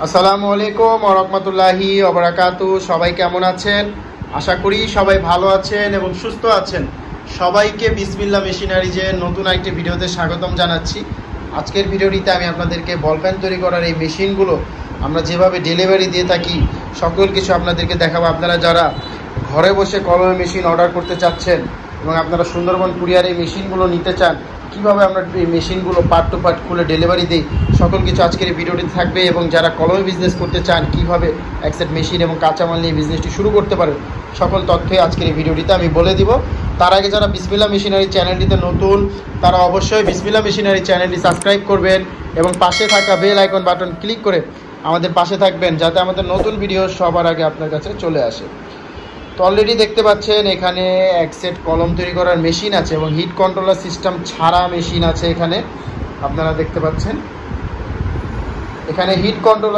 আসসালামু আলাইকুম ওয়া রাহমাতুল্লাহি ওয়া বারাকাতুহু। সবাই কেমন আছেন? আশা করি সবাই ভালো আছেন এবং সুস্থ আছেন। সবাইকে বিসমিল্লাহ মেশিনারিজের নতুন একটি ভিডিওতে স্বাগতম জানাচ্ছি। আজকের ভিডিওটিতে আমি আপনাদেরকে বল পেন তৈরি করার এই মেশিনগুলো আমরা যেভাবে ডেলিভারি দিয়ে থাকি সকল কিছু আপনাদেরকে দেখাবো। আপনারা যারা ঘরে বসে কলমের মেশিন অর্ডার করতে চাচ্ছেন এবং আপনারা সুন্দরবন কুরিয়ার এই মেশিনগুলো নিতে চান, কীভাবে আমরা এই মেশিনগুলো পার্ট টু পার্ট খুলে ডেলিভারি দিই, সকল কিছু আজকের এই ভিডিওটি থাকবে। এবং যারা কলমে বিজনেস করতে চান, কীভাবে এক সেট মেশিন এবং কাঁচামাল নিয়ে বিজনেসটি শুরু করতে পারেন, সকল তথ্যই আজকের এই ভিডিওটিতে আমি বলে দিব। তার আগে যারা বিসমিল্লাহ মেশিনারি চ্যানেলটিতে নতুন, তারা অবশ্যই বিসমিল্লাহ মেশিনারি চ্যানেলটি সাবস্ক্রাইব করবেন এবং পাশে থাকা বেল আইকন বাটন ক্লিক করে আমাদের পাশে থাকবেন, যাতে আমাদের নতুন ভিডিও সবার আগে আপনার কাছে চলে আসে। তো অলরেডি দেখতে পাচ্ছেন এখানে এক সেট কলম তৈরি করার মেশিন আছে এবং হিট কন্ট্রোলার সিস্টেম ছাড়া মেশিন আছে। এখানে আপনারা দেখতে পাচ্ছেন এখানে হিট কন্ট্রোলার